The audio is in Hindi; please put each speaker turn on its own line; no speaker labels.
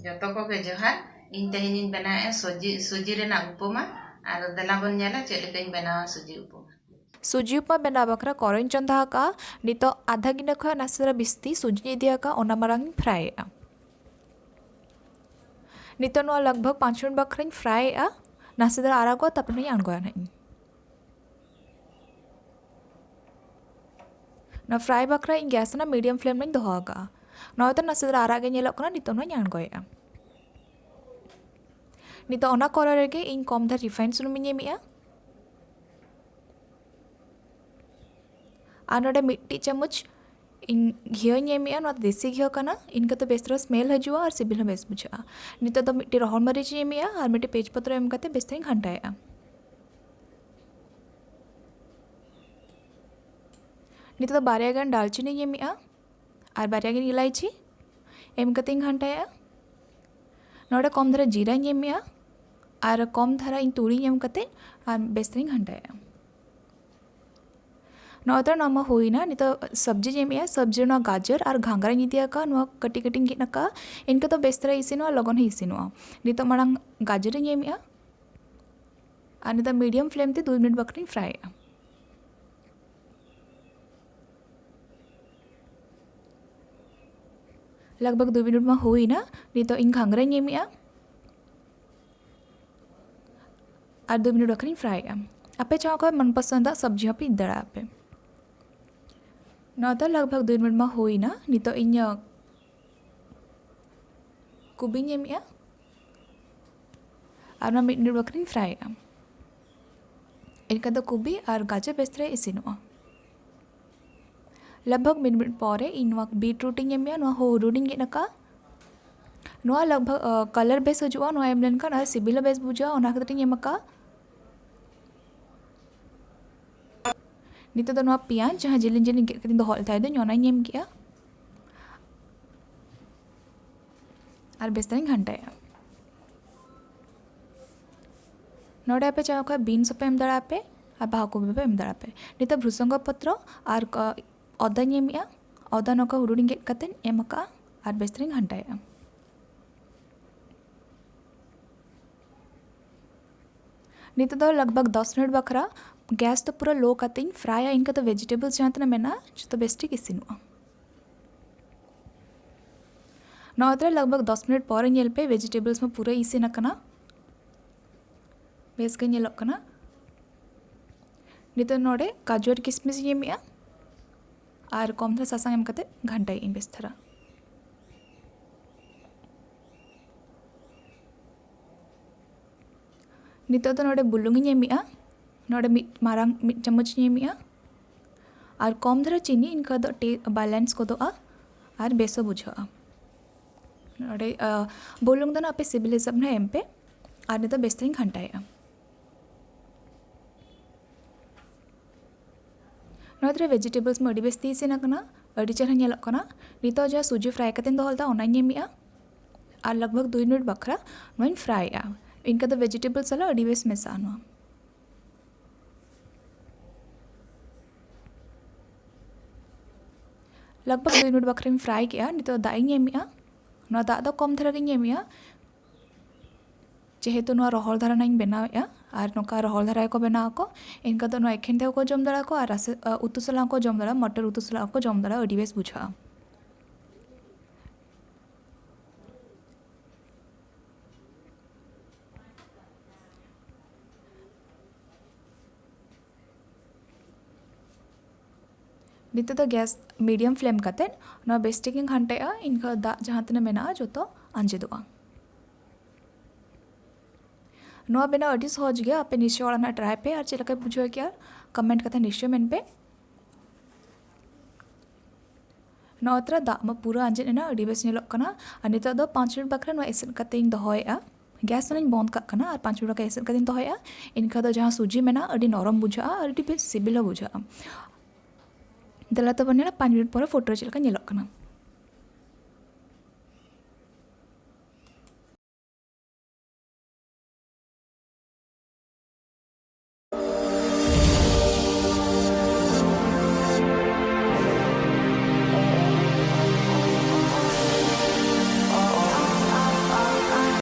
joto ko ge johar इन तेहेनिन बनाए सुजी रेना उपमा और देला बन नेला चेक लेकाइन बनावा सुजी उपमा
सुजी उपमा बेना बखरा करें चंदा का नितो आधा गिना खा नासरा बिस्ती सुजी दिया का ओना मारंग फ्राई नितो नो लगभग 5 मिनट बखरा फ्राई नासरा आरा को तपने आंगोया नहीं ना फ्राई बखरा इन गैस ना मीडियम फ्लेम में दोहागा ना तो नासरा आरा गे नेलो कना नितो नो आंगोया नितो ओना कोरा रेगे इन कम धा रिफाइंड सुनुम एमिया और नोडे मिट्टी चम्मच इन घियो एमिया नो देसी घियो कना इनका तो बेस तरह स्मेल हजुआ और सिबिल बेस बुझा नितो तो मिट्टी रहोन मरीच एमिया और मिट्टी तेजपत्र एम कते बेस तरह घंटाया नितो तो बारियागान दालचीनी एमिया और बारियागान इलायची एम कते घंटाया नोडे कम धरा जीरा एमिया और कम धारा इन तुड़ी एम कते और बेस तरह घंटाया नौतर नम होइना नित सब्जी जेमिया सब्जी ना गाजर और घांगरा निदिया का नो कटी कटी गिना इनका तो बेस तरह इसिनो लगन ही इसिनो नित मांग गाजर जेमिया और नित मीडियम फ्लेम ते 2 मिनट बकरी फ्राई लगभग 2 मिनट में होइना नित इन घांगरा जेमिया और 2 मिनट बकरी फ्राई आपे चाहो को मनपसंद सब्जी पे इदड़ा आपे ना तो लगभग 2 मिनट में होइना नितो इन कुबी एमिया और ना मिनट बकरी फ्राई इनका तो कुबी और गाजर बेस तरह इसिनो लगभग मिनट परे इन बीटरूट एमिया नो हो रूडिंग नका नो लगभग कलर बेस हजुआ नो एम लेन का सिबिल बेस बुझा ओना खातिर एमका नितो तो पियाज जहाँ जिलिन जिलिन गेट कती दोहल थाय दो ᱧᱚᱱᱟᱧ एम किया और बेस तरह घंटाया नोडे पे चाहो का बीन्स पे एम दड़ा पे और बाहाकोबी पे एम दड़ा पे नितो भ्रुसंग पत्र और अदा एमिया अदा नका हुरुडी गेट कते एमका और बेस तरह घंटाया नितो तो लगभग 10 मिनट बखरा गैस तो पूरा लो कतिंग फ्राई इनका तो वेजिटेबल्स जहाँ तना मेना जो तो बेस्ट इसिनुआ नौतरे लगभग 10 मिनट पर नेल पे वेजिटेबल्स में पूरा इसिन कना बेस के नेल कना नितो नोडे काजू और किशमिश एमिया और कम थरा सासांग एम कते घंटाई इन बेस थरा नितो तो नोडे बुलुंगी एमिया नोडे मारांग चम्मच एमिया और कम धरा चीनी इनका दो बैलेंस को दो और बेसो बुझा नोडे बोलूंग दो ना आपे सिबिल हिसाब ना एम पे और नहीं तो बेस तरह घंटाया नोडे वेजिटेबल्स में अड़ी बेस तीसी ना अड़ी चरह नेलक कना नितो जहाँ सुजी फ्राई कतें दोहलता ओना एमिया और लगभग 2 मिनट बखरा नोइन फ्राई इनका तो वेजिटेबल्स अला अड़ी बेस मेसानो लगभग 2 मिनट बखरे फ्राई किया नितो दाई एमिया ना दा दो कम धरा गिन एमिया जेहेतु नो रहोल धारा नाइन बनावेया और नोका रहोल धारा को बनाव को इनका तो नो एखेन ते को जम दड़ा को और उतु सला को जम दड़ा मटर उतु सला को जम दड़ा अड़ी बेस बुझा नितो तो गैस मीडियम फ्लेम कते ना बेस्टिक घंटाया इनका दा जहाँ तना मेना जो तो अंजेदुआ नो बेना अड़ी सहज गया आपे निश्चय वाला ट्राई पे और चलके बुझे क्या कमेंट करते निश्चय मेन पे नौतरा दा में पूरा अंजे ना अड़ी बेस नेलोक कना और नितो दो 5 मिनट बखरा नो इसिन कते इन दोहया गैस तो बंद कना और 5 मिनट बखरा इसिन कते इन दोहया इनका तो जहाँ सूजी मेना अड़ी नरम बुझा और अड़ी बेस सिबिल बुझा दला तो बने 5 मिनट पर फोटो चलका नेलोक कना।